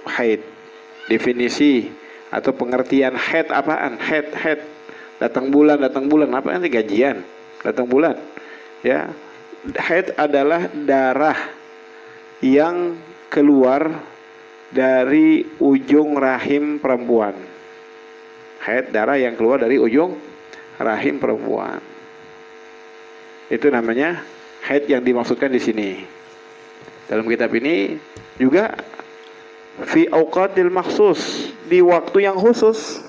haid. Definisi atau pengertian haid apaan? Haid datang bulan apa nanti gajian datang bulan ya. Haid adalah darah yang keluar dari ujung rahim perempuan. Haid darah yang keluar dari ujung rahim perempuan. Itu namanya haid yang dimaksudkan di sini. Dalam kitab ini juga fi auqatil maksus, di waktu yang khusus.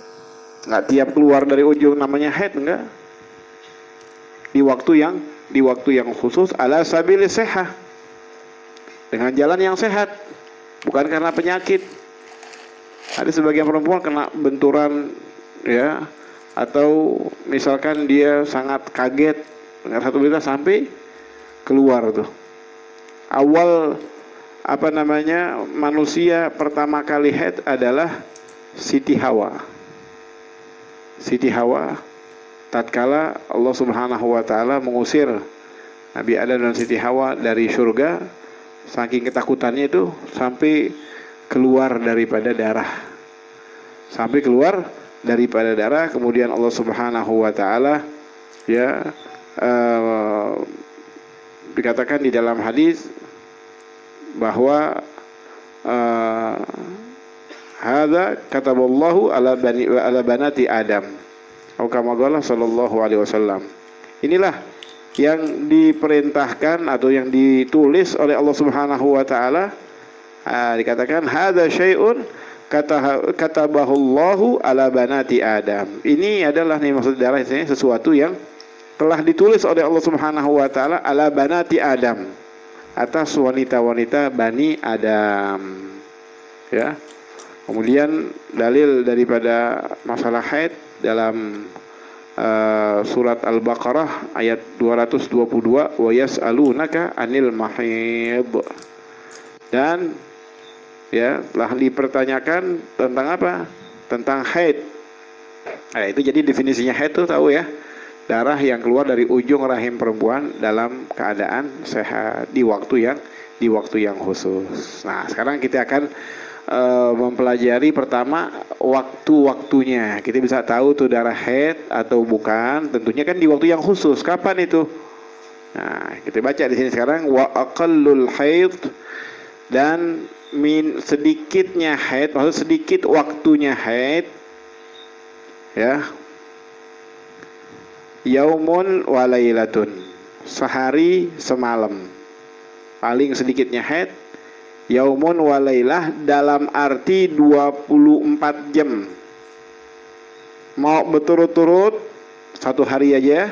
Nggak tiap keluar dari ujung namanya haid, enggak. Di waktu yang khusus ala sabili sehah, dengan jalan yang sehat, bukan karena penyakit. Ada sebagian perempuan kena benturan ya, atau misalkan dia sangat kaget dengar satu berita sampai keluar tuh. Awal manusia pertama kali haid adalah Siti Hawa. Siti Hawa tatkala Allah Subhanahu wa taala mengusir Nabi Adam dan Siti Hawa dari surga, saking ketakutannya itu sampai keluar daripada darah. Sampai keluar daripada darah, kemudian Allah Subhanahu wa taala ya dikatakan di dalam hadis bahwa hadza kataballahu ala banati Adam atau kama qala sallallahu alaihi wasallam. Inilah yang diperintahkan atau yang ditulis oleh Allah Subhanahu wa taala. Dikatakan hadza syai'un katabahullahu ala banati Adam. Ini adalah nih maksud darah ini sesuatu yang telah ditulis oleh Allah Subhanahu wa taala ala banati Adam, atas wanita-wanita Bani Adam ya. Kemudian dalil daripada masalah haid dalam surat Al-Baqarah ayat 222, wa yas'alunaka 'anil mahid, dan ya telah dipertanyakan tentang apa? Tentang haid. Nah, itu jadi definisinya haid tuh tahu ya, darah yang keluar dari ujung rahim perempuan dalam keadaan sehat di waktu yang khusus. Nah, sekarang kita akan mempelajari pertama waktu-waktunya. Kita bisa tahu tuh darah haid atau bukan. Tentunya kan di waktu yang khusus. Kapan itu? Nah, kita baca di sini sekarang wa aqallul haid, dan sedikitnya haid, maksud sedikit waktunya haid ya, yaumun wa lailatun, sehari semalam. Paling sedikitnya haid yaumun wa lailah, dalam arti 24 jam. Mau berturut-turut satu hari aja,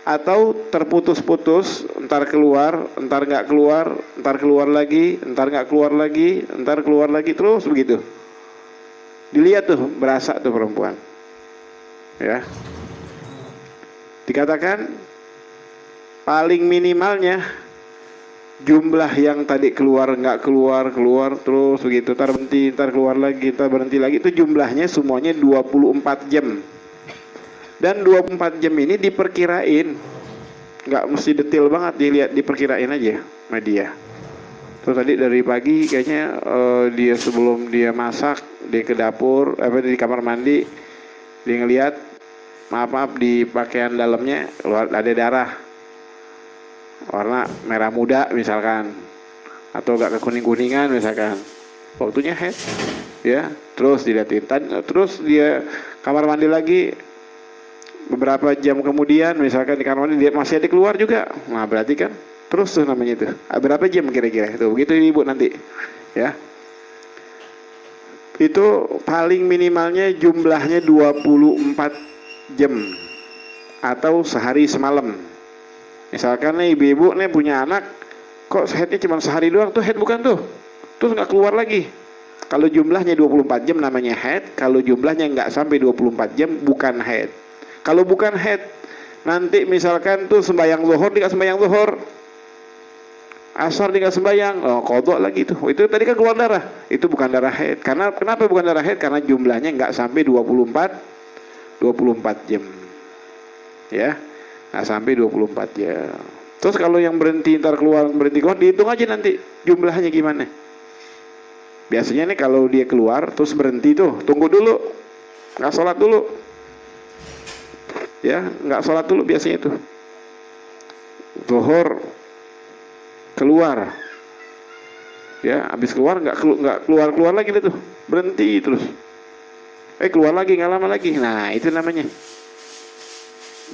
atau terputus-putus, entar keluar, entar nggak keluar, entar keluar lagi, entar nggak keluar lagi, entar keluar lagi, terus begitu. Dilihat tuh, berasa tuh perempuan ya. Dikatakan paling minimalnya jumlah yang tadi keluar nggak keluar terus begitu, ntar berhenti, ntar keluar lagi, ntar berhenti lagi, itu jumlahnya semuanya 24 jam. Dan 24 jam ini diperkirain, nggak mesti detail banget, dilihat diperkirain aja media. Terus tadi dari pagi kayaknya dia sebelum dia masak, dia ke dapur, di kamar mandi, dia ngelihat maaf di pakaian dalamnya keluar ada darah warna merah muda misalkan, atau gak kekuning-kuningan misalkan, waktunya haid ya. Terus dilihatin, terus dia kamar mandi lagi, beberapa jam kemudian misalkan di kamar mandi dia masih ada keluar juga, nah berarti kan terus tuh namanya itu. Berapa jam kira-kira itu, begitu ibu nanti ya. Itu paling minimalnya jumlahnya 24 jam atau sehari semalam. Misalkan nih ibu-ibu nih punya anak, kok haidnya cuma sehari doang, tuh haid bukan tuh, terus nggak keluar lagi. Kalau jumlahnya 24 jam namanya haid, kalau jumlahnya nggak sampai 24 jam bukan haid. Kalau bukan haid, nanti misalkan tuh sembahyang zuhur dia nggak sembahyang zuhur, asar dia nggak sembahyang, qadha lagi tuh. Itu tadi kan keluar darah, itu bukan darah haid. Karena kenapa bukan darah haid? Karena jumlahnya nggak sampai 24 jam ya. Nah, sampai 24 jam. Terus kalau yang berhenti ntar keluar, berhenti keluar, dihitung aja nanti jumlahnya gimana. Biasanya nih kalau dia keluar terus berhenti tuh, tunggu dulu, nggak sholat dulu, ya nggak sholat dulu biasanya tuh. Zuhur keluar, ya habis keluar nggak keluar lagi tuh, berhenti terus. Keluar lagi nggak lama lagi. Nah itu namanya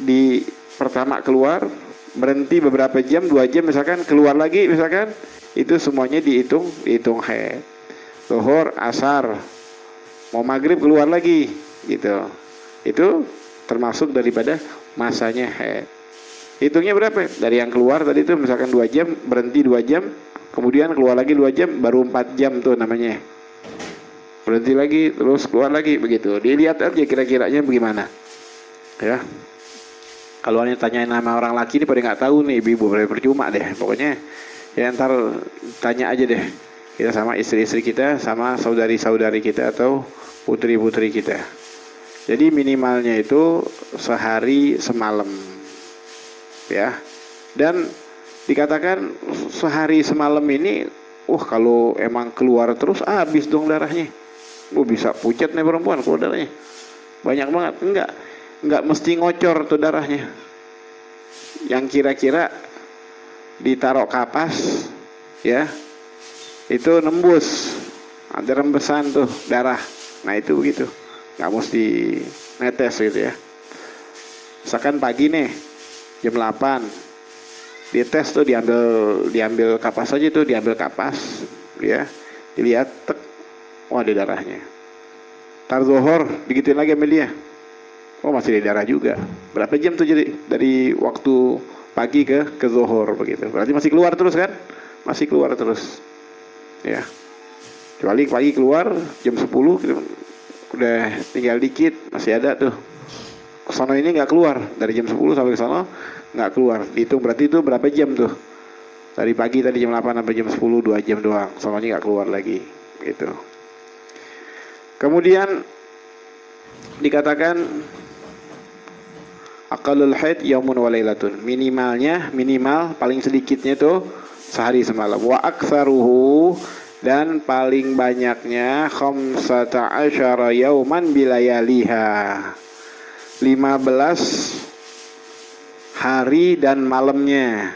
di pertama keluar, berhenti beberapa jam, 2 jam misalkan, keluar lagi misalkan, itu semuanya dihitung haid. Zuhur, asar, mau maghrib keluar lagi gitu, itu termasuk daripada masanya haid. Hitungnya berapa? Dari yang keluar tadi itu misalkan 2 jam, berhenti 2 jam, kemudian keluar lagi 2 jam, baru 4 jam tuh namanya. Berhenti lagi, terus keluar lagi, begitu. Dilihat aja kira-kiranya bagaimana. Ya. Kalau hanya tanyain nama orang laki ini pada nggak tahu nih, ibu percuma deh. Pokoknya ya ntar tanya aja deh. Kita sama istri-istri kita, sama saudari-saudari kita atau putri-putri kita. Jadi minimalnya itu sehari semalam. Ya. Dan dikatakan sehari semalam ini, kalau emang keluar terus habis dong darahnya. Bisa pucat nih perempuan keluar darahnya. Banyak banget. Enggak mesti ngocor tuh darahnya. Yang kira-kira ditaruh kapas, ya, itu nembus, ada rembesan tuh darah. Nah itu begitu, nggak mesti netes gitu ya. Misalkan pagi nih jam 8 dites tuh, diambil kapas aja tuh, diambil kapas, ya, dilihat, tek, ada darahnya. Tar zuhur digituin lagi sama dia, masih ada darah juga. Berapa jam tuh jadi dari waktu pagi ke zuhur begitu. Berarti masih keluar terus kan? Masih keluar terus. Ya. Kecuali pagi keluar jam 10 udah tinggal dikit, masih ada tuh. Kesono ini nggak keluar, dari jam 10 sampai ke sono nggak keluar. Dihitung berarti itu berapa jam tuh? Dari pagi tadi jam 8 sampai jam 10, 2 jam doang. Sononya nggak keluar lagi gitu. Kemudian dikatakan aqallul haid yaumun wa lailatun. Minimal paling sedikitnya tuh sehari semalam. Wa aktsaruhu, dan paling banyaknya 15 yauman bilayaliha. 15 hari dan malamnya.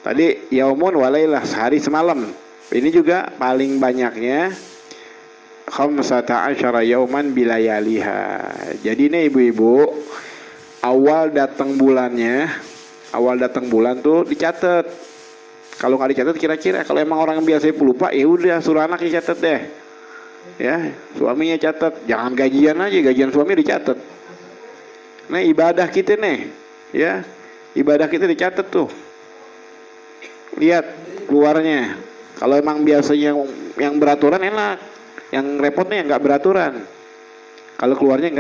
Tadi yaumun wa lailah, sehari semalam. Ini juga paling banyaknya 15 yauman bilayaliha. Jadi nih ibu-ibu, awal datang bulan tuh dicatat. Kalau nggak dicatat kira-kira, kalau emang orang biasa pelupa, ya udah suruh anaknya catat deh. Ya, suaminya catat. Jangan gajian aja, gajian suami dicatat. Nah ibadah kita nih, ya, ibadah kita dicatat tuh. Lihat keluarnya. Kalau emang biasanya yang beraturan enak, yang repotnya nggak beraturan. Kalau keluarnya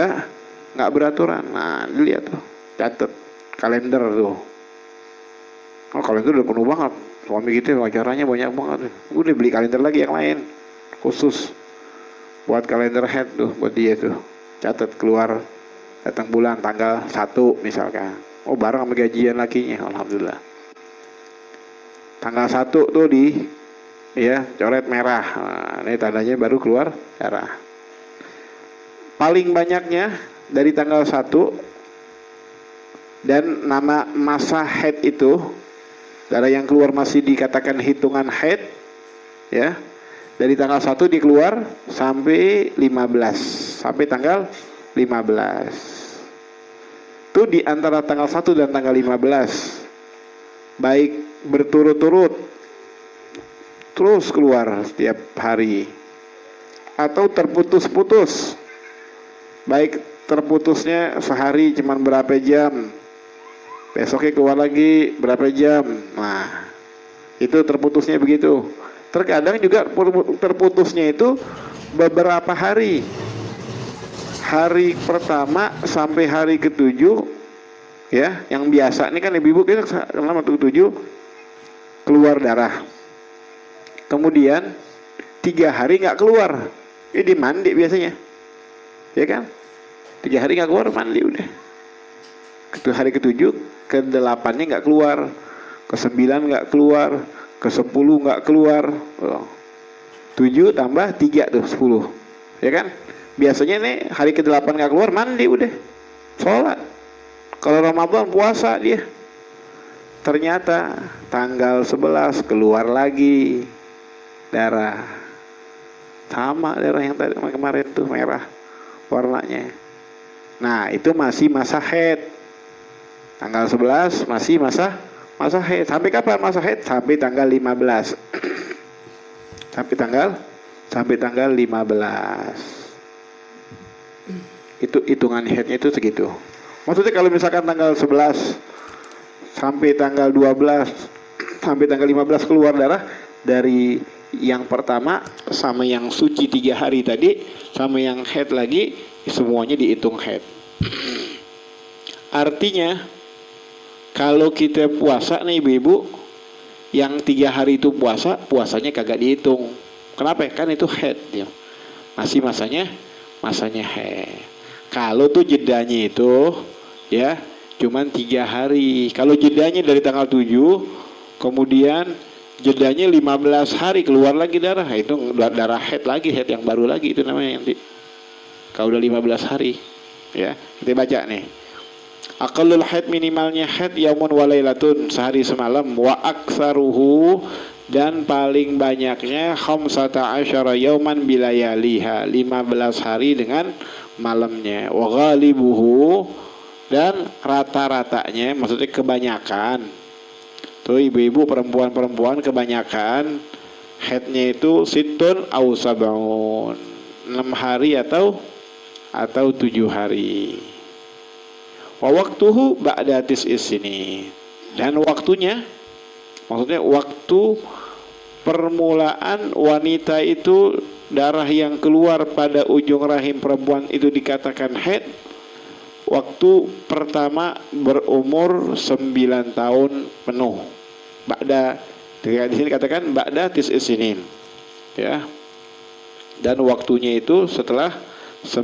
nggak beraturan. Nah dilihat tuh, catat kalender tuh. Kalender udah penuh banget. Suami kita acaranya banyak banget. Udah beli kalender lagi yang lain khusus buat kalender head tuh, buat dia tuh. Catat keluar datang bulan tanggal 1 misalkan. Bareng sama gajian lakinya, alhamdulillah. Tanggal 1 tuh coret merah. Nah, ini tandanya baru keluar darah. Paling banyaknya dari tanggal 1, dan nama masa haid itu, darah yang keluar masih dikatakan hitungan haid, ya. Dari tanggal 1 dikeluar sampai 15, sampai tanggal 15. Itu di antara tanggal 1 dan tanggal 15. Baik berturut-turut terus keluar setiap hari, atau terputus-putus. Baik terputusnya sehari cuman berapa jam, besoknya keluar lagi berapa jam. Nah itu terputusnya begitu. Terkadang juga terputusnya itu beberapa hari. Hari pertama sampai hari ke-7, ya, yang biasa ini kan ibu-ibu kita selama ke-7 keluar darah. Kemudian 3 hari nggak keluar, ini mandi biasanya, ya kan? 3 hari nggak keluar, mandi udah. Hari ke-7, ke-8-nya nggak keluar, ke-9 nggak keluar, ke-10 nggak keluar. 7 tambah 3 tuh 10. Ya kan? Biasanya nih hari ke-8 nggak keluar, mandi udah. Sholat. Kalau Ramadan puasa dia. Ternyata tanggal 11 keluar lagi darah. Sama darah yang tadi kemarin tuh merah warnanya. Nah, itu masih masa haid. Tanggal 11 masih masa haid. Sampai kapan masa haid? Sampai tanggal 15. sampai tanggal 15. Itu hitungan haidnya itu segitu. Maksudnya kalau misalkan tanggal 11 sampai tanggal 12 sampai tanggal 15 keluar darah, dari yang pertama sama yang suci 3 hari tadi sama yang haid lagi, semuanya dihitung haid. Artinya kalau kita puasa nih ibu-ibu, yang 3 hari itu puasanya kagak dihitung. Kenapa? Kan itu haid ya. Masih masanya haid. Kalau tuh jedanya itu ya cuman 3 hari. Kalau jedanya dari tanggal 7 kemudian jedanya 15 hari keluar lagi darah, itu darah haid lagi, haid yang baru lagi itu namanya nanti. Kalau udah 15 hari ya. Kita baca nih. Aqallul haid, minimalnya haid yaumun wa lailatun, sehari semalam, wa aktsaruhu, dan paling banyaknya khamsata asyara yauman bilayaliha, 15 hari dengan malamnya, wa ghalibuhu, dan rata-ratanya, maksudnya kebanyakan tuh ibu-ibu perempuan-perempuan kebanyakan haidnya itu situn au sab'un, 6 hari atau 7 hari. Wa waktuhu ba'da tis'is sini, dan waktunya, maksudnya waktu permulaan wanita itu darah yang keluar pada ujung rahim perempuan itu dikatakan haid waktu pertama berumur 9 tahun penuh. Ba'da, di sini katakan ba'da tis'is sinin ya. Dan waktunya itu setelah 9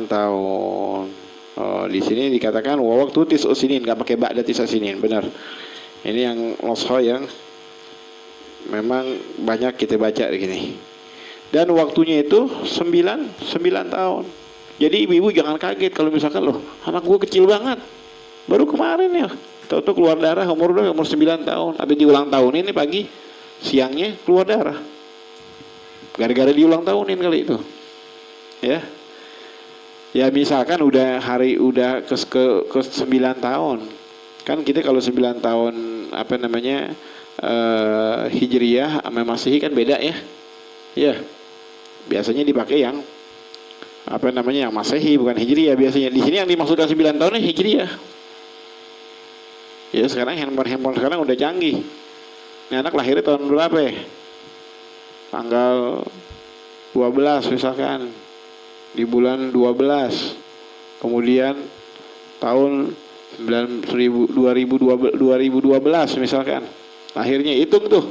tahun. Oh, di sini dikatakan waktu tis'us sinin, enggak pakai ba'da tis'us sinin, benar. Ini yang nusha yang memang banyak kita baca begini. Dan waktunya itu 9 tahun. Jadi ibu-ibu jangan kaget kalau misalkan loh, anak gue kecil banget, baru kemarin ya, tahu-tahu keluar darah umur 9 tahun. Habis di ulang tahun ini pagi, siangnya keluar darah. Gara-gara di ulang tahunin kali itu. Ya. Ya misalkan udah ke 9 tahun. Kan kita kalau 9 tahun apa namanya Hijriyah sama Masehi kan beda ya. Ya. Biasanya dipakai yang apa namanya yang Masehi, bukan Hijriyah biasanya. Di sini yang dimaksudkan 9 tahun Hijriyah. Ya sekarang handphone sekarang udah canggih. Ini anak lahirnya tahun berapa ya? Tanggal 12 misalkan. Di bulan 12, kemudian tahun 2012 misalkan lahirnya, hitung tuh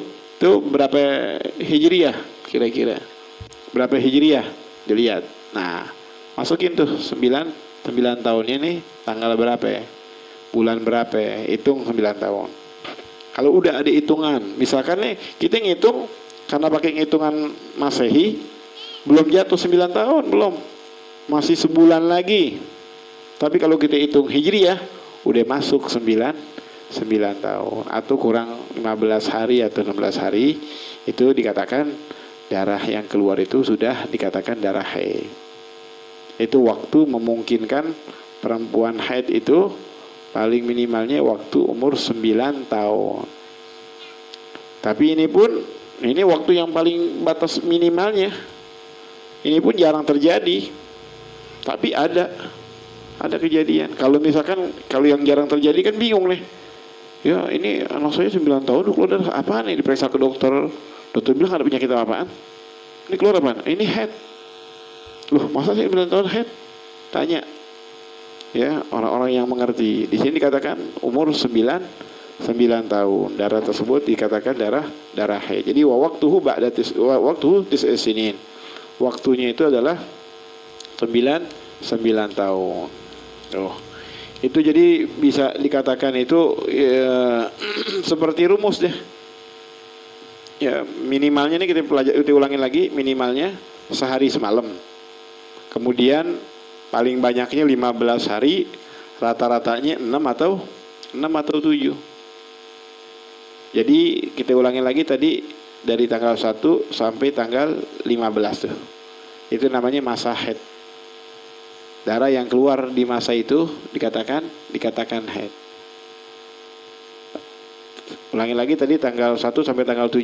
berapa hijriyah kira-kira, berapa hijriyah dilihat. Nah masukin tuh 9 tahunnya nih tanggal berapa ya, bulan berapa ya, hitung 9 tahun. Kalau udah ada hitungan, misalkan nih kita ngitung karena pakai hitungan Masehi, belum jatuh 9 tahun, belum, masih sebulan lagi. Tapi kalau kita hitung Hijriyah udah masuk 9 tahun atau kurang 15 hari atau 16 hari, itu dikatakan darah yang keluar itu sudah dikatakan darah haid. Itu waktu memungkinkan perempuan haid itu paling minimalnya waktu umur 9 tahun. Tapi ini waktu yang paling batas minimalnya. Ini pun jarang terjadi, tapi ada kejadian. Kalau misalkan kalau yang jarang terjadi kan bingung nih. Ya ini anak saya 9 tahun udah keluar darah, apaan nih, diperiksa ke dokter bilang ada penyakit apaan? Ini keluar apaan? Ini haid. Loh masa sih 9 tahun haid? Tanya. Ya orang-orang yang mengerti. Di sini dikatakan umur 9 tahun darah tersebut dikatakan darah haid. Jadi waktuhu tis'is sinin. Waktunya itu adalah 9 tahun. Oh. Itu jadi bisa dikatakan itu seperti rumus deh. Ya, minimalnya ini kita ulangin lagi, minimalnya sehari semalam. Kemudian paling banyaknya 15 hari, rata-ratanya 6 atau 7. Jadi kita ulangin lagi tadi dari tanggal 1 sampai tanggal 15 tuh. Itu namanya masa haid. Darah yang keluar di masa itu dikatakan haid. Ulangi lagi tadi tanggal 1 sampai tanggal 7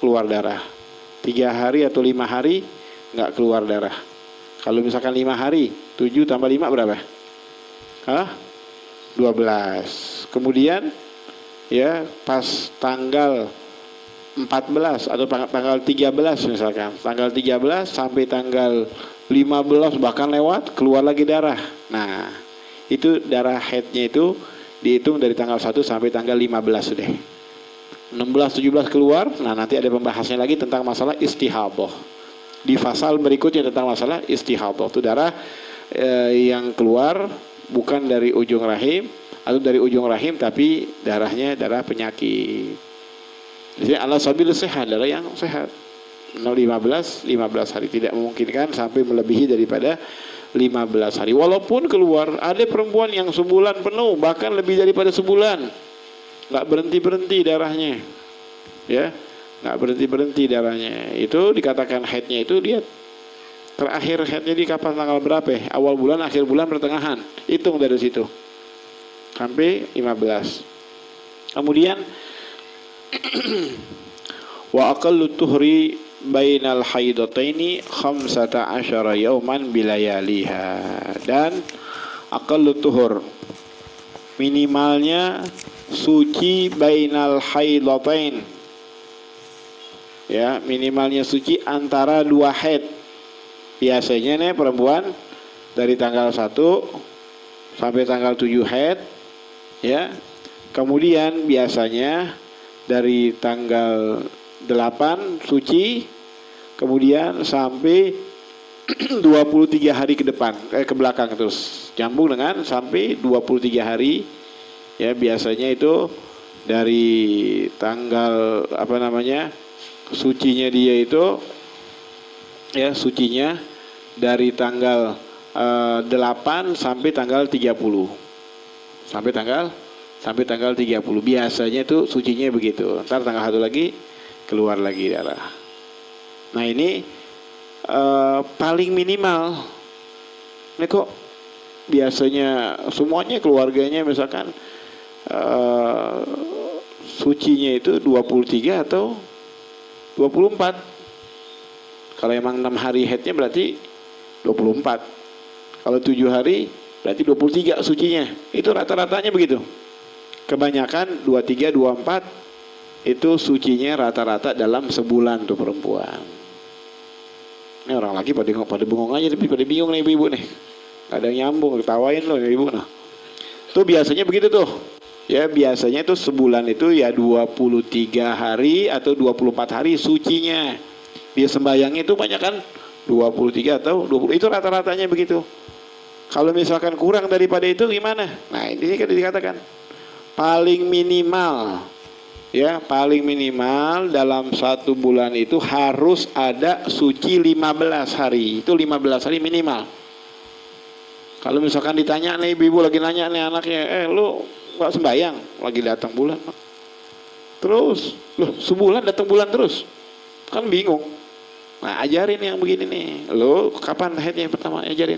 keluar darah. 3 hari atau 5 hari nggak keluar darah. Kalau misalkan 5 hari, 7 tambah 5 berapa? 12. Kemudian ya pas tanggal 14 atau tanggal 13 misalkan. Tanggal 13 sampai tanggal 15 bahkan lewat keluar lagi darah. Nah, itu darah haidnya itu dihitung dari tanggal 1 sampai tanggal 15 sudah. 16, 17 keluar. Nah, nanti ada pembahasannya lagi tentang masalah istihadhah. Di fasal berikutnya tentang masalah istihadhah. Itu darah yang keluar bukan dari ujung rahim atau dari ujung rahim tapi darahnya darah penyakit. Jadi ala sabil sehat, darah yang sehat. 15 hari tidak memungkinkan sampai melebihi daripada 15 hari. Walaupun keluar ada perempuan yang sebulan penuh bahkan lebih daripada sebulan. Nggak berhenti darahnya, ya, nggak berhenti darahnya. Itu dikatakan haidnya itu dia terakhir haidnya di kapan tanggal berapa? Ya? Awal bulan, akhir bulan, pertengahan. Hitung dari situ sampai 15. Kemudian wa aqallu tuhri bainal haidataini 15 yauman bilayaliha. Dan aqallu tuhur minimalnya suci bainal haidatain, ya, minimalnya suci antara 2 haid. Biasanya nih perempuan dari tanggal 1 sampai tanggal 7 haid, ya. Kemudian biasanya dari tanggal 8 suci, kemudian sampai 23 hari ke depan, ke belakang terus. Nyambung dengan sampai 23 hari. Ya, biasanya itu dari tanggal sucinya dia itu, ya, sucinya dari tanggal 8 sampai tanggal 30. Sampai tanggal 30. Biasanya itu sucinya begitu. Ntar tanggal 1 lagi keluar lagi darah. Nah, ini paling minimal. Ini kok biasanya semuanya keluarganya misalkan sucinya itu 23 atau 24. Kalau emang 6 hari haidnya berarti 24. Kalau 7 hari berarti 23 sucinya. Itu rata-ratanya begitu. Kebanyakan 23, 24 itu sucinya rata-rata dalam sebulan tuh perempuan. Ini orang lagi pada bengong aja, tapi pada bingung nih ibu-ibu nih. Gak ada yang nyambung, ketawain loh ibu. Nah, tuh biasanya begitu tuh. Ya, biasanya itu sebulan itu ya 23 hari atau 24 hari sucinya. Dia sembayangnya itu banyak kan 23 atau 20. Itu rata-ratanya begitu. Kalau misalkan kurang daripada itu gimana? Nah, ini kan dikatakan paling minimal, ya, paling minimal dalam 1 bulan itu harus ada suci 15 hari. Itu 15 hari minimal. Kalau misalkan ditanya nih ibu lagi nanya nih anaknya, lu nggak sembayang, lagi datang bulan, terus loh sebulan datang bulan terus, kan bingung. Nah, ajarin yang begini nih, lo kapan haidnya pertama, ajarin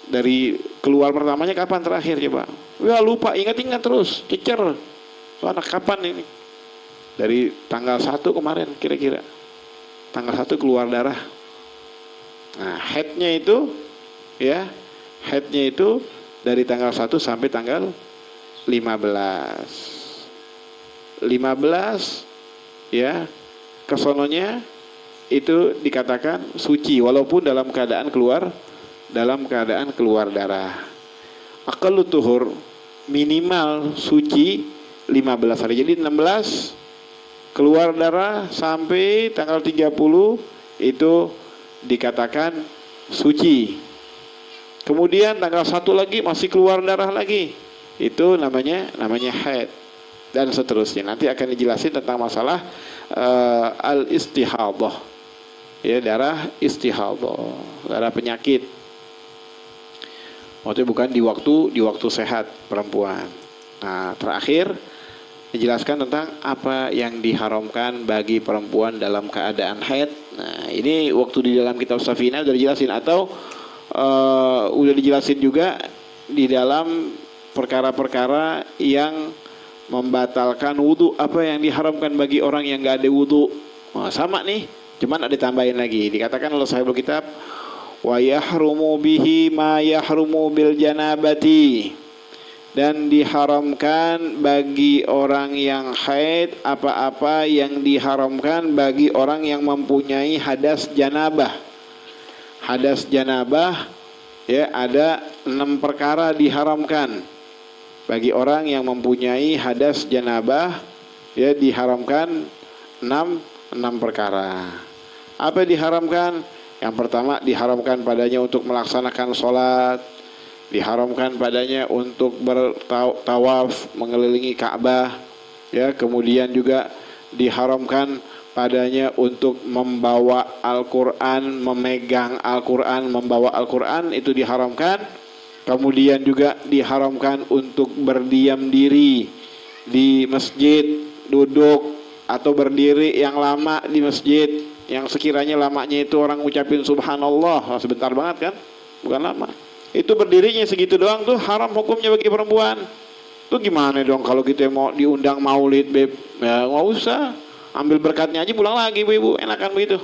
dari keluar pertamanya kapan terakhir coba. Ya lupa, ingat terus, cecer. So, anak kapan ini? Dari tanggal 1 kemarin kira-kira, tanggal 1 keluar darah. Nah, haidnya itu, ya, haidnya itu dari tanggal 1 sampai tanggal 15, ya, kesononya itu dikatakan suci walaupun dalam keadaan keluar darah. Aqallu tuhur minimal suci 15 hari. Jadi 16 keluar darah sampai tanggal 30 itu dikatakan suci. Kemudian tanggal 1 lagi masih keluar darah lagi. Itu namanya haid, dan seterusnya. Nanti akan dijelasin tentang masalah al-istihadhah. Ya, darah istihadhah, darah penyakit. Maksudnya bukan di waktu sehat perempuan. Nah, terakhir dijelaskan tentang apa yang diharamkan bagi perempuan dalam keadaan haid. Nah, ini waktu di dalam kitab Safina udah dijelasin atau udah dijelasin juga di dalam perkara-perkara yang membatalkan wudu, apa yang diharamkan bagi orang yang nggak ada wudu. Nah, sama nih, cuman ada tambahin lagi. Dikatakan oleh sahibul kitab, wa yahrumu bihi ma yahrumu bil janabati, dan diharamkan bagi orang yang haid apa-apa yang diharamkan bagi orang yang mempunyai hadas janabah. Hadas janabah ya, ada 6 perkara diharamkan bagi orang yang mempunyai hadas janabah, ya diharamkan 6 perkara. Apa diharamkan? Yang pertama, diharamkan padanya untuk melaksanakan sholat, diharamkan padanya untuk bertawaf mengelilingi Ka'bah, ya. Kemudian juga diharamkan padanya untuk membawa Al-Quran, memegang Al-Quran, membawa Al-Quran, itu diharamkan. Kemudian juga diharamkan untuk berdiam diri di masjid, duduk atau berdiri yang lama di masjid, yang sekiranya lamanya itu orang ucapin subhanallah, sebentar banget kan, bukan lama. Itu berdirinya segitu doang tuh haram hukumnya bagi perempuan. Tuh gimana dong kalau kita mau diundang maulid, beb? Ya nggak usah, ambil berkatnya aja pulang lagi, ibu, enakan begitu.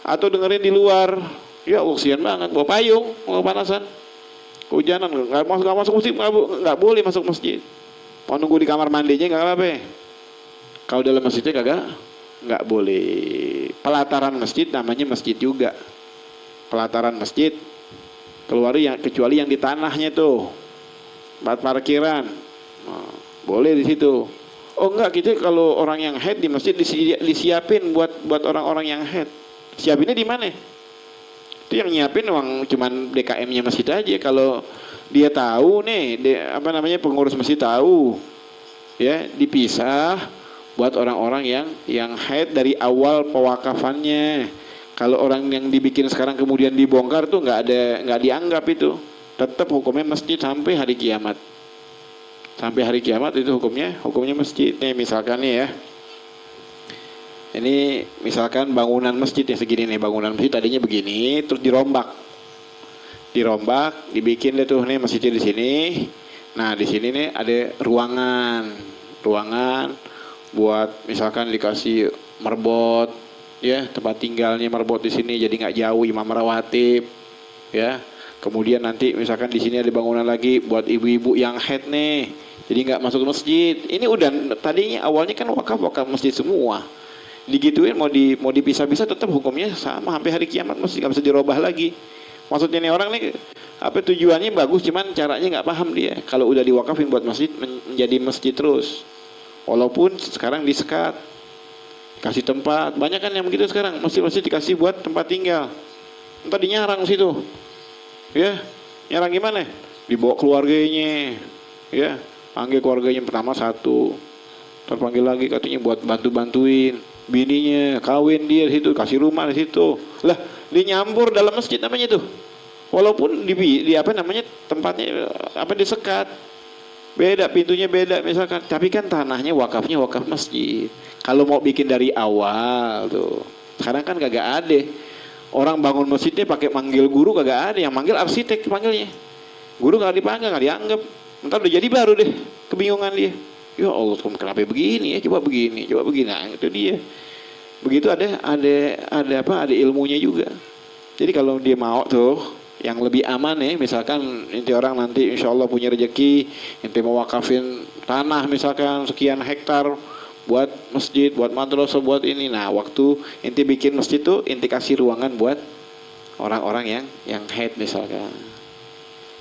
Atau dengerin di luar, ya Allah sian banget, bawa payung, bawa panasan, kehujanan, nggak masuk masjid, nggak boleh masuk masjid. Mau nunggu di kamar mandinya nggak apa-apa. Kalau dalam masjidnya nggak boleh. Pelataran masjid namanya masjid juga. Pelataran masjid kecuali yang di tanahnya tuh, tempat parkiran, nah, boleh di situ. Oh enggak, gitu kalau orang yang haid di masjid disiapin buat orang-orang yang haid. Siapinnya di mana? Itu yang nyiapin uang cuman DKM-nya masjid aja. Kalau dia tahu nih, pengurus masjid tahu, ya dipisah buat orang-orang yang haid dari awal pewakafannya. Kalau orang yang dibikin sekarang kemudian dibongkar tuh nggak dianggap itu. Tetap hukumnya masjid sampai hari kiamat. Sampai hari kiamat itu hukumnya masjid. Nih misalkan nih ya. Ini misalkan bangunan masjid yang segini nih, bangunan masjid tadinya begini, terus dirombak, dibikin deh tuh nih masjidnya di sini. Nah di sini nih ada ruangan buat misalkan dikasih merbot, ya tempat tinggalnya merbot di sini, jadi nggak jauh imam rawatib, ya. Kemudian nanti misalkan di sini ada bangunan lagi buat ibu-ibu yang haid nih, jadi nggak masuk masjid. Ini udah tadinya awalnya kan wakaf masjid semua. Digituin mau dipisah-pisah tetap hukumnya sama sampai hari kiamat, masih nggak bisa dirubah lagi. Maksudnya nih orang nih apa tujuannya bagus, cuman caranya nggak paham dia. Kalau udah diwakafin buat masjid menjadi masjid terus, walaupun sekarang disekat, kasih tempat, banyak kan yang begitu sekarang, masjid dikasih buat tempat tinggal, entar dinyarang situ, ya nyarang gimana? Dibawa keluarganya, ya panggil keluarganya pertama satu, terpanggil lagi katanya buat bantuin bininya kawin dia di situ, kasih rumah di situ. Lah dinyampur dalam masjid namanya tuh, walaupun di apa namanya tempatnya disekat, beda pintunya beda misalkan, tapi kan tanahnya wakaf masjid. Kalau mau bikin dari awal tuh, sekarang kan kagak ada. Orang bangun masjidnya pakai manggil guru kagak ada, yang manggil arsitek panggilnya. Guru nggak dipanggil, nggak dianggap. Ntar udah jadi baru deh, kebingungan dia. Ya Allah, kenapa begini ya? Coba begini. Nah, itu dia. Begitu ada ilmunya juga. Jadi kalau dia mau tuh yang lebih aman nih, misalkan inti orang nanti insya Allah punya rezeki, inti mau wakafin tanah misalkan sekian hektar buat masjid, buat madrasah, buat ini. Nah waktu inti bikin masjid tuh inti kasih ruangan buat orang-orang yang haid misalkan.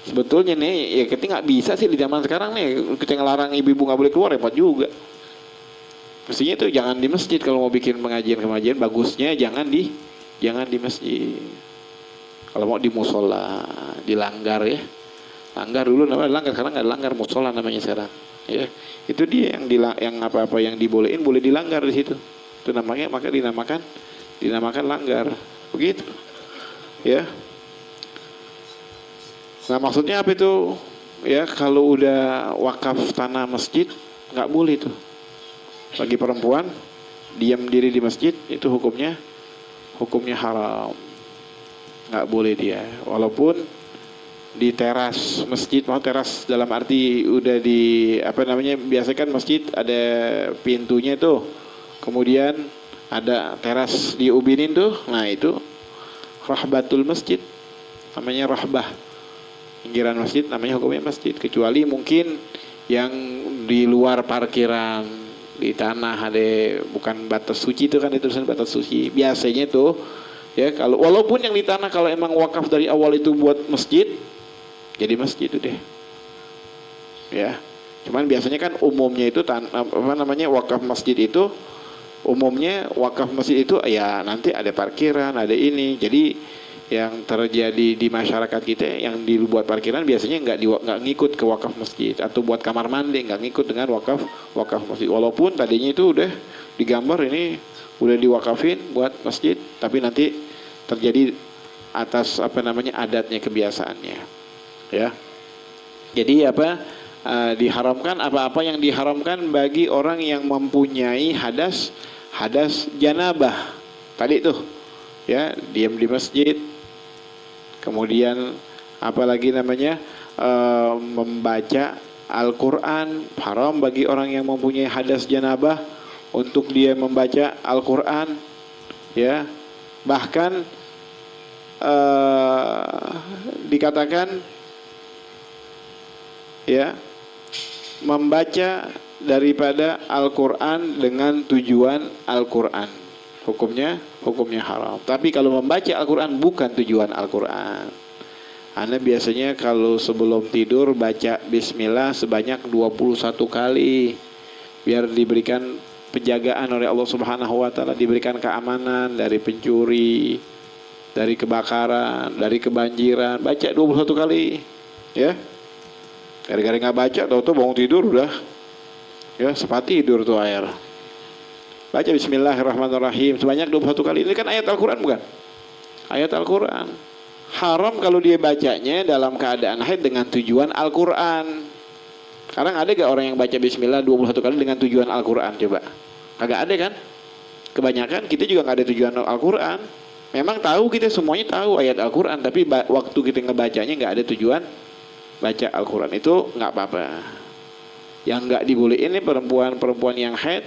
Sebetulnya nih ya kita nggak bisa sih di zaman sekarang nih kita ngelarang ibu-ibu nggak boleh keluar, repot juga. Mestinya tuh jangan di masjid kalau mau bikin pengajian bagusnya jangan di masjid. Kalau mau di musola, dilanggar ya. Langgar dulu namanya langgar, sekarang nggak langgar, musola namanya sekarang. Ya, itu dia yang apa-apa yang dibolehin boleh dilanggar di situ. Itu namanya, maka dinamakan langgar. Begitu. Ya. Nah, maksudnya apa itu? Ya, kalau udah wakaf tanah masjid nggak boleh tuh. Bagi perempuan diam diri di masjid itu hukumnya haram. Nggak boleh dia. Walaupun di teras masjid, mau teras dalam arti udah di apa namanya, biasa kan masjid ada pintunya tuh, kemudian ada teras diubinin tuh, nah itu rahbatul masjid, namanya rahbah, pinggiran masjid, namanya hukumnya masjid. Kecuali mungkin yang di luar parkiran di tanah ada bukan batas suci itu kan, itu tulisan batas suci biasanya tuh ya. Kalau walaupun yang di tanah kalau emang wakaf dari awal itu buat masjid, jadi masjid itu deh ya. Cuman biasanya kan umumnya itu apa namanya, wakaf masjid itu umumnya wakaf masjid itu ya nanti ada parkiran, ada ini. Jadi yang terjadi di masyarakat kita yang dibuat parkiran biasanya nggak ngikut ke wakaf masjid, atau buat kamar mandi nggak ngikut dengan wakaf masjid. Walaupun tadinya itu udah digambar ini udah diwakafin buat masjid, tapi nanti terjadi atas apa namanya adatnya, kebiasaannya. Ya, jadi apa diharamkan apa-apa yang diharamkan bagi orang yang mempunyai hadas janabah tadi tuh ya, diam di masjid, kemudian apalagi namanya membaca Al-Quran. Haram bagi orang yang mempunyai hadas janabah untuk dia membaca Al-Quran ya. Bahkan dikatakan ya, membaca daripada Al-Quran dengan tujuan Al-Quran hukumnya haram. Tapi kalau membaca Al-Quran bukan tujuan Al-Quran, Anda biasanya kalau sebelum tidur baca Bismillah sebanyak 21 kali biar diberikan penjagaan oleh Allah Subhanahu wa taala, diberikan keamanan dari pencuri, dari kebakaran, dari kebanjiran. Baca 21 kali ya. Gara-gara nggak baca, tahu-tahu bangun tidur udah ya sepati tidur tuh air. Baca Bismillahirrahmanirrahim sebanyak 21 kali. Ini kan ayat Al-Quran bukan? Ayat Al-Quran. Haram kalau dia bacanya dalam keadaan haid dengan tujuan Al-Quran. Sekarang ada gak orang yang baca Bismillah 21 kali dengan tujuan Al-Quran? Coba. Kagak ada kan? Kebanyakan kita juga gak ada tujuan Al-Quran. Memang tahu, kita semuanya tahu ayat Al-Quran, tapi waktu kita ngebacanya gak ada tujuan baca Al-Quran. Itu gak apa-apa. Yang gak dibolehin ini perempuan yang haid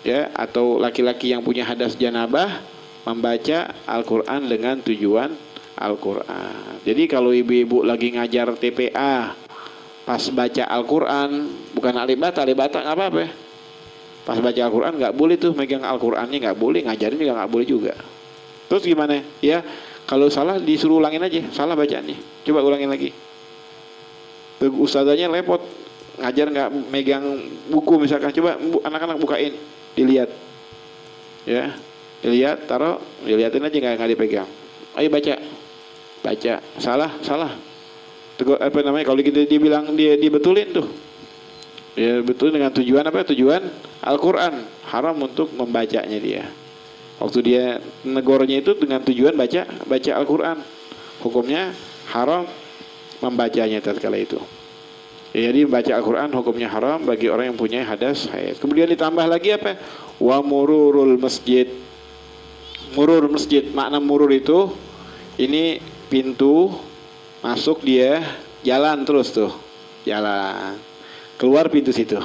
ya, atau laki-laki yang punya hadas janabah membaca Al-Quran dengan tujuan Al-Quran. Jadi kalau ibu-ibu lagi ngajar TPA pas baca Al-Quran, bukan alibata nggak apa-apa. Pas baca Al-Quran nggak boleh tuh megang Al-Qurannya, nggak boleh, ngajarin juga nggak boleh juga. Terus gimana ya, kalau salah disuruh ulangin aja, salah bacaannya, coba ulangin lagi. Ustazanya repot, ngajar nggak megang buku misalkan, coba anak-anak bukain, dilihat ya, dilihat, taruh, dilihatin aja, nggak dipegang. Ayo baca, salah. Tegur, apa namanya, kalau kita dibilang dia betulin tuh ya, betul dengan tujuan apa, tujuan Al-Quran. Haram untuk membacanya dia. Waktu dia negornya itu dengan tujuan baca Al-Quran, hukumnya haram membacanya tatkala itu. Jadi membaca Al-Quran hukumnya haram bagi orang yang punya hadas haid. Kemudian ditambah lagi apa? Wa mururul masjid. Murur masjid, makna murur itu ini pintu masuk, dia jalan terus tuh, jalan keluar pintu situ.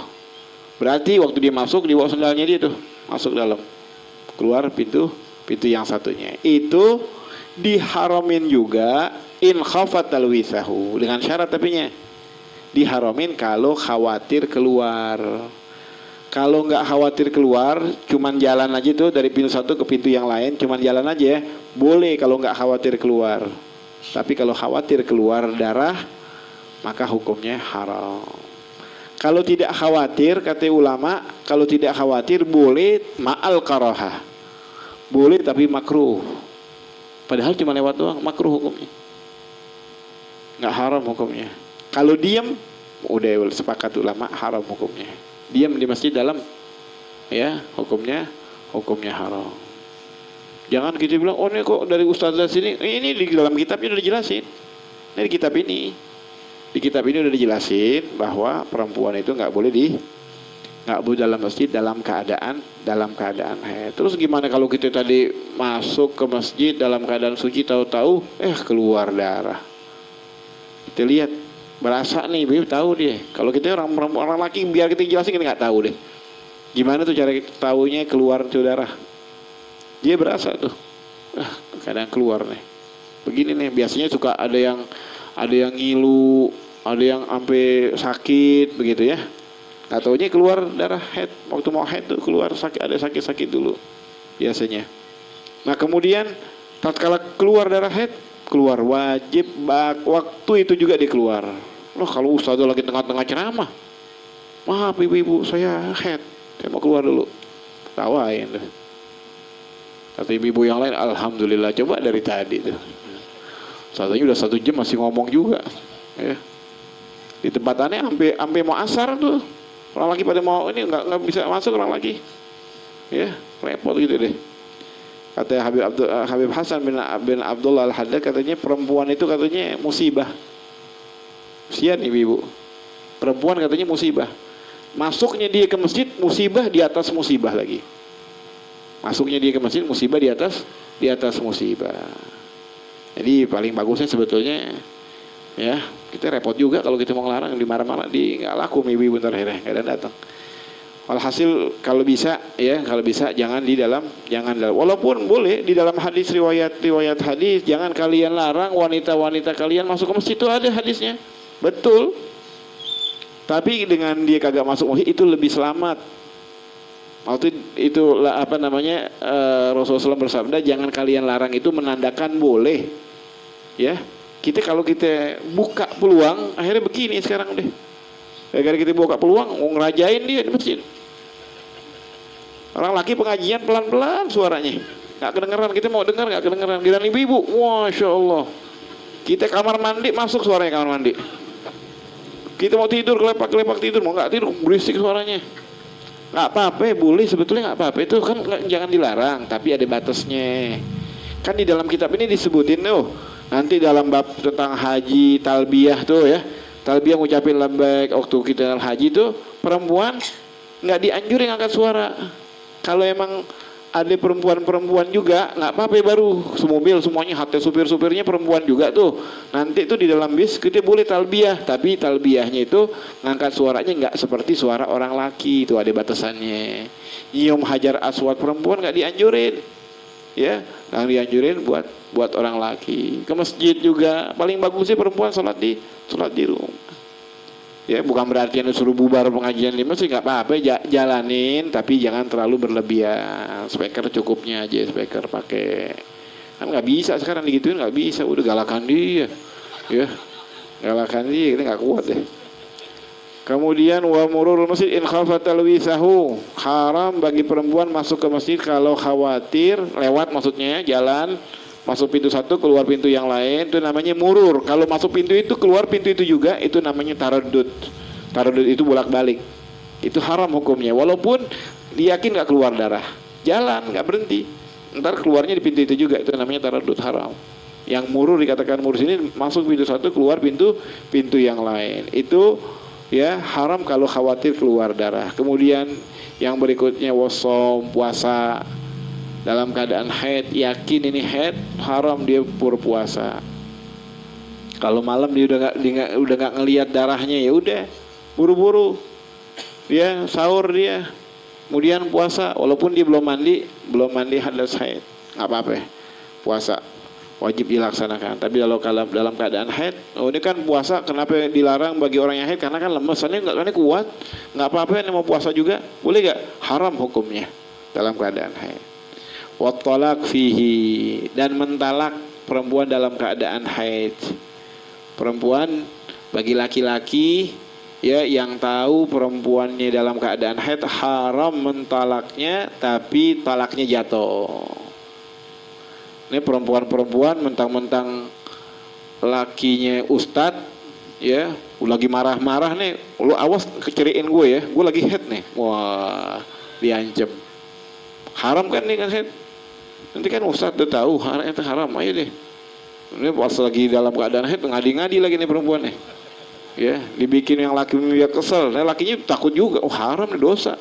Berarti waktu dia masuk dibawa sendalnya dia tuh masuk dalam, keluar pintu yang satunya. Itu diharamin juga in khafat talwisahu, dengan syarat tapinya diharamin kalau khawatir keluar. Kalau nggak khawatir keluar, cuman jalan aja tuh dari pintu satu ke pintu yang lain, cuman jalan aja boleh kalau nggak khawatir keluar. Tapi kalau khawatir keluar darah, maka hukumnya haram. Kalau tidak khawatir, kata ulama, kalau tidak khawatir boleh ma'al karahah, boleh tapi makruh. Padahal cuma lewat doang, makruh hukumnya, nggak haram hukumnya. Kalau diam, udah sepakat ulama haram hukumnya. Diam di masjid dalam, ya hukumnya hukumnya haram. Jangan kita bilang, oh ini kok dari ustazah sini, ini di dalam kitabnya udah dijelasin. Ini di kitab ini. Di kitab ini udah dijelasin bahwa perempuan itu nggak boleh dalam masjid dalam keadaan haid. Terus gimana kalau kita tadi masuk ke masjid dalam keadaan suci, tahu-tahu keluar darah. Kita lihat, berasa nih, tahu dia. Kalau kita orang laki, biar kita jelasin, kita nggak tahu deh. Gimana tuh cara tahunya keluar itu darah? Dia berasa tuh, kadang keluar nih. Begini nih, biasanya suka ada yang ngilu, ada yang sampai sakit begitu ya. Nggak taunya keluar darah haid. Waktu mau haid tuh keluar sakit, ada sakit dulu biasanya. Nah kemudian tatkala keluar darah haid, keluar wajib waktu itu juga dia keluar. Loh kalau ustadzah lagi tengah-tengah ceramah, maaf ibu-ibu saya haid, saya mau keluar dulu, tawain tuh. Kata ibu-ibu yang lain, alhamdulillah, coba dari tadi tuh. Ustadzahnya udah 1 jam masih ngomong juga. Ya. Di tempat aneh sampai mau asar tuh. Orang lagi pada mau ini nggak bisa masuk orang lagi. Ya, repot gitu deh. Kata Habib Hasan bin Abdullah Al-Haddad, katanya perempuan itu katanya musibah. Sian ibu-ibu. Perempuan katanya musibah. Masuknya dia ke masjid musibah di atas musibah lagi. Masuknya dia ke masjid musibah di atas musibah. Jadi paling bagusnya sebetulnya ya, kita repot juga kalau kita mau ngelarang, dimarah-marah, nggak laku ibu-ibu bentar akhirnya nggak datang. Walhasil kalau bisa jangan walaupun boleh di dalam riwayat hadis, jangan kalian larang wanita-wanita kalian masuk ke masjid, itu ada hadisnya. Betul. Tapi dengan dia kagak masuk masjid itu lebih selamat. Waktu itu Rasulullah SAW bersabda, jangan kalian larang, itu menandakan boleh. Ya, kalau kita buka peluang, akhirnya begini sekarang deh. Gara-gara kita buka peluang, mau ngerajain dia di masjid. Orang laki pengajian pelan-pelan suaranya, nggak kedengeran. Kita mau dengar nggak kedengeran. Giliran ibu-ibu, masya Allah. Kita kamar mandi, masuk suaranya kamar mandi. Kita mau tidur, kelepak tidur, mau nggak tidur, berisik suaranya. Nggak apa-apa, boleh sebetulnya, nggak apa-apa, itu kan jangan dilarang, tapi ada batasnya. Kan di dalam kitab ini disebutin tuh, nanti dalam bab tentang haji talbiyah tuh ya, talbiyah ngucapin labbaik waktu kita haji tuh, perempuan nggak dianjurin angkat suara. Kalau emang ada perempuan juga nggak apa-apa, baru semobil semuanya, hatta supir-supirnya perempuan juga tuh, nanti tuh di dalam bis kita boleh talbiyah, tapi talbiyahnya itu ngangkat suaranya nggak seperti suara orang laki, itu ada batasannya. Nyium hajar aswad perempuan nggak dianjurin, ya, nggak dianjurin buat orang laki. Ke masjid juga paling bagus sih perempuan sholat di rumah. Ya, bukan berarti yang suruh bubar pengajian di masjid, nggak apa-apa, jalanin, tapi jangan terlalu berlebihan. Speaker cukupnya aja, speaker pakai. Kan nggak bisa sekarang digituin, nggak bisa, udah galakan dia, ya, galakan dia, kita nggak kuat deh. Kemudian wa mururul masjid in khafatal wisahu, haram bagi perempuan masuk ke masjid kalau khawatir lewat, maksudnya jalan. Masuk pintu satu, keluar pintu yang lain, itu namanya murur. Kalau masuk pintu itu, keluar pintu itu juga, itu namanya taraddud. Taraddud itu bolak-balik. Itu haram hukumnya. Walaupun diyakin nggak keluar darah, jalan nggak berhenti, ntar keluarnya di pintu itu juga, itu namanya taraddud, haram. Yang murur dikatakan murur sini, masuk pintu satu, keluar pintu yang lain. Itu ya haram kalau khawatir keluar darah. Kemudian yang berikutnya wasom, puasa. Dalam keadaan haid, yakin ini haid, haram dia berpuasa. Kalau malam dia udah nggak ngelihat darahnya, ya udah buru-buru dia sahur dia, kemudian puasa walaupun dia belum mandi hadas haid, nggak apa-apa, puasa wajib dilaksanakan. Tapi kalau dalam keadaan haid, ini kan puasa kenapa dilarang bagi orang yang haid, karena kan lemes, nggak kuat, nggak apa-apa, ini mau puasa juga boleh nggak? Haram hukumnya dalam keadaan haid. Wattalaq fihi, dan mentalak perempuan dalam keadaan haid. Perempuan bagi laki-laki ya yang tahu perempuannya dalam keadaan haid, haram mentalaknya, tapi talaknya jatuh. Ini perempuan mentang-mentang lakinya ustadz ya, lagi marah-marah nih, lu awas keceriin gue ya, gue lagi haid nih, wah diancam. haram kan nih kan haid. Nanti kan ustadz udah tahu itu haram, ayo deh. Ini pas lagi dalam keadaan haid ngadi-ngadi lagi nih perempuan nih. Ya, dibikin yang laki dia kesel, nah lakinya takut juga, oh haram nih dosa.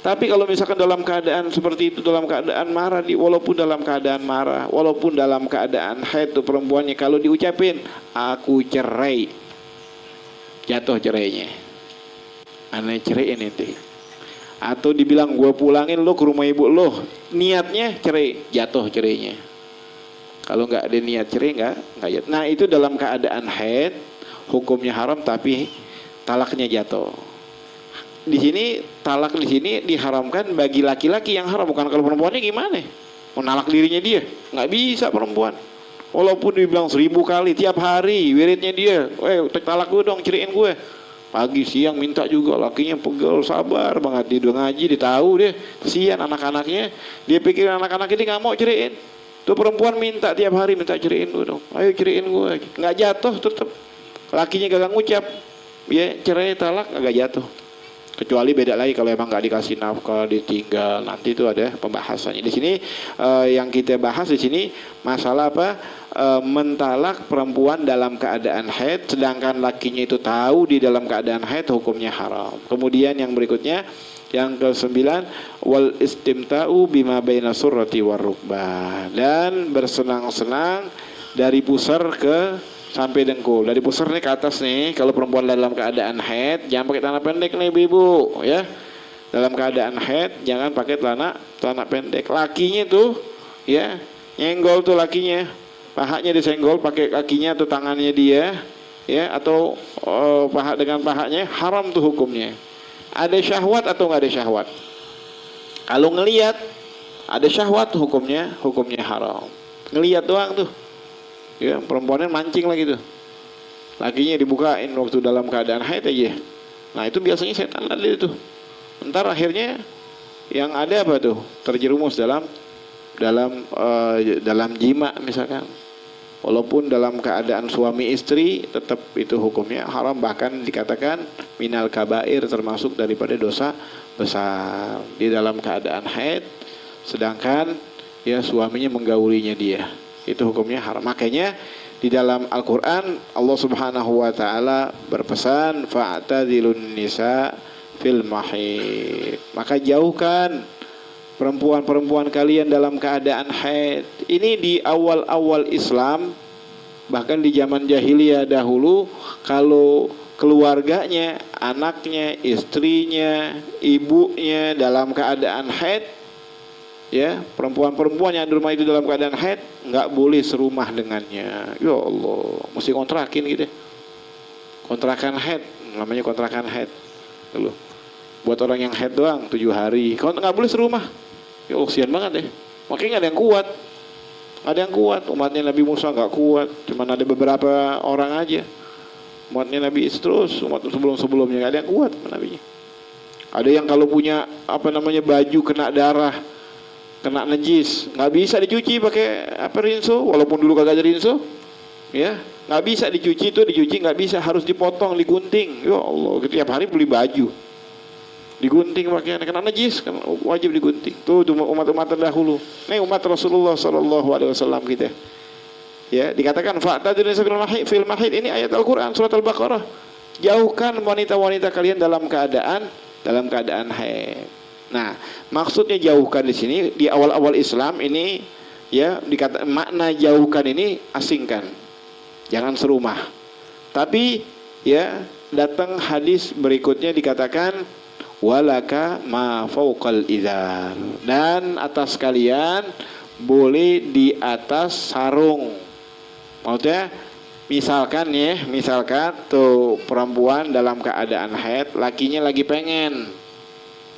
Tapi kalau misalkan dalam keadaan seperti itu, dalam keadaan marah, walaupun dalam keadaan marah, walaupun dalam keadaan haid tuh perempuannya, kalau diucapin aku cerai, jatuh cerainya. Aneh ceraiin itu. Atau dibilang gue pulangin lo ke rumah ibu lo, niatnya cerai, jatuh cerainya. Kalau nggak ada niat cerai nggak jatuh. Nah itu dalam keadaan haid, hukumnya haram tapi talaknya jatuh. Di sini talak di sini diharamkan bagi laki-laki yang haram, bukan kalau perempuannya gimana? Menalak dirinya dia, nggak bisa perempuan. Walaupun dibilang 1000 kali tiap hari wiridnya dia, talak gue dong, ceraiin gue. Pagi siang minta juga, lakinya pegel, sabar banget, dia udah ngaji, dia tahu deh, kesian anak-anaknya, dia pikir anak-anaknya dia nggak mau ceraiin. Tuh perempuan minta tiap hari minta ceraiin gue dong, ayo ceraiin gue, nggak jatuh tetap. Lakinya gak ngucap, ya cerai talak agak jatuh. Kecuali beda lagi kalau emang nggak dikasih nafkah, ditinggal, nanti itu ada pembahasannya. Di sini yang kita bahas di sini masalah apa? Mentalak perempuan dalam keadaan haid, sedangkan lakinya itu tahu di dalam keadaan haid, hukumnya haram. Kemudian yang berikutnya, yang ke-9, wal istimta'u bima baina surrati war rukbah, dan bersenang-senang dari pusar ke sampai dengkul. Dari pusar nih ke atas nih, kalau perempuan dalam keadaan haid jangan pakai celana pendek nih ibu, ya. Dalam keadaan haid jangan pakai celana pendek. Lakinya tuh ya nyenggol tuh lakinya, pahanya disenggol pakai kakinya atau tangannya dia, ya, atau paha dengan pahanya, haram tuh hukumnya. Ada syahwat atau nggak ada syahwat? Kalau ngelihat ada syahwat hukumnya haram. Ngelihat doang tuh, ya, perempuannya mancing lagi tuh, lakinya dibukain waktu dalam keadaan haid aja. Nah itu biasanya setan ada itu. Ntar akhirnya yang ada apa tuh? Terjerumus dalam jima misalkan. Walaupun dalam keadaan suami istri tetap itu hukumnya haram, bahkan dikatakan minal kabair, termasuk daripada dosa besar di dalam keadaan haid, sedangkan ya suaminya menggaulinya dia, itu hukumnya haram. Makanya di dalam Al-Quran Allah Subhanahu wa ta'ala berpesan fa'tazilun nisa fil mahid, maka jauhkan perempuan-perempuan kalian dalam keadaan haid. Ini di awal-awal Islam, bahkan di zaman jahiliyah dahulu, kalau keluarganya, anaknya, istrinya, ibunya dalam keadaan haid, ya, perempuan-perempuan yang di rumah itu dalam keadaan haid, nggak boleh serumah dengannya. Ya Allah, mesti kontrakin gitu. Kontrakan haid, namanya kontrakan haid. Tuh, buat orang yang haid doang 7 hari, nggak boleh serumah. Ya kasihan banget deh. Makanya nggak ada yang kuat. Ada yang kuat, umatnya Nabi Musa nggak kuat, cuman ada beberapa orang aja. Umatnya Nabi terus, umat sebelum-sebelumnya nggak ada yang kuat Nabi. Ada yang kalau punya baju kena darah, kena najis, nggak bisa dicuci pakai rinso, walaupun dulu kagak ada rinso, ya nggak bisa dicuci, nggak bisa, harus dipotong, digunting. Ya Allah, tiap hari beli baju digunting pakaian, kena najis kan wajib digunting. Tuh umat-umat terdahulu. Nih umat Rasulullah sallallahu alaihi wasallam kita. Ya, dikatakan fa'tadun fil mahid, ini ayat Al-Qur'an surat Al-Baqarah. Jauhkan wanita-wanita kalian dalam keadaan haid. Nah, maksudnya jauhkan di sini di awal-awal Islam ini, ya, makna jauhkan ini asingkan. Jangan serumah. Tapi ya, datang hadis berikutnya dikatakan walaka ma fauqal izar, dan atas kalian boleh di atas sarung. Maksudnya misalkan tuh perempuan dalam keadaan haid, lakinya lagi pengen,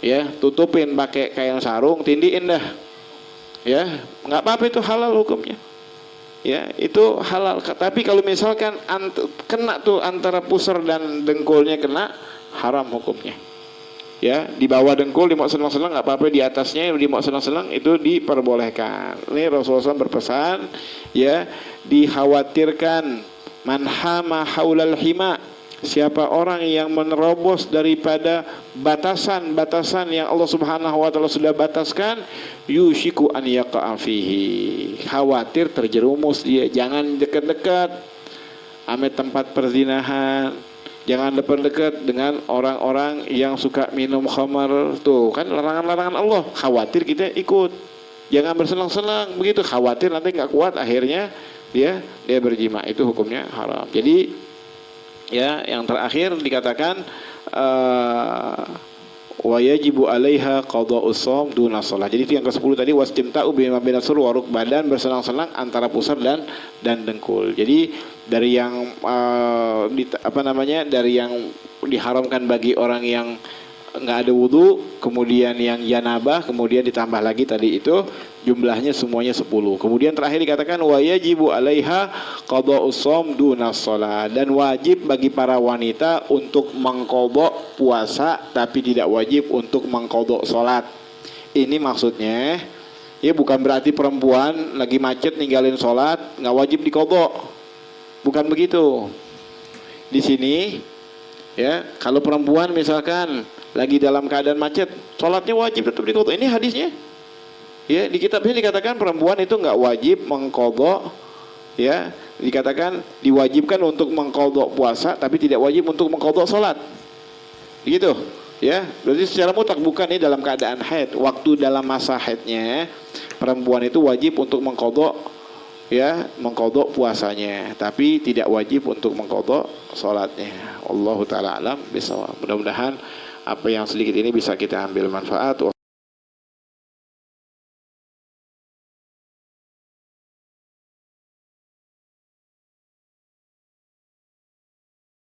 ya, tutupin pakai kain sarung, tindiin dah, ya, nggak apa-apa, itu halal hukumnya, ya, itu halal. Tapi kalau misalkan kena tuh antara pusar dan dengkulnya kena, haram hukumnya. Ya, di bawah dengkul di mau senang-senang nggak apa-apa, di atasnya di mau senang-senang itu diperbolehkan. Ini Rasulullah SAW berpesan, ya, dikhawatirkan man hama haulal hima, Siapa orang yang menerobos daripada batasan-batasan yang Allah Subhanahu wa taala sudah bataskan, yushiku an yaqa'a fihi. Khawatir terjerumus dia. Jangan dekat-dekat ame tempat perzinahan. Jangan dekat-dekat dengan orang-orang yang suka minum khamar. Tuh, kan larangan-larangan Allah. Khawatir kita ikut. Jangan bersenang-senang begitu, khawatir nanti nggak kuat akhirnya dia berjima, itu hukumnya haram. Jadi ya, yang terakhir dikatakan wa yajibu 'alaiha qada'us shaum duna shalah. Jadi itu yang ke-10 tadi, wastimta'u bima baina sur wa rukbadan, bersenang-senang antara pusar dan dengkul. Jadi dari yang dari yang diharamkan bagi orang yang nggak ada wudu, kemudian yang janabah, kemudian ditambah lagi tadi itu jumlahnya semuanya 10. Kemudian terakhir dikatakan wa yajibu 'alaiha qada'us shaum duna shalah, dan wajib bagi para wanita untuk mengqadha puasa tapi tidak wajib untuk mengqadha salat. Ini maksudnya ya bukan berarti perempuan lagi macet ninggalin salat nggak wajib diqadha. Bukan begitu. Di sini ya, kalau perempuan misalkan lagi dalam keadaan macet, sholatnya wajib tetap diqadha. Ini hadisnya. Ya, di kitabnya dikatakan perempuan itu nggak wajib mengqadha, ya, dikatakan diwajibkan untuk mengqadha puasa tapi tidak wajib untuk mengqadha sholat. Begitu, ya. Berarti secara mutlak bukan ini dalam keadaan haid. Waktu dalam masa haidnya perempuan itu wajib untuk mengqadha, ya, mengqadha puasanya, tapi tidak wajib untuk mengqadha sholatnya. Wallahu taala alam bisawab. Mudah-mudahan apa yang sedikit ini bisa kita ambil manfaat.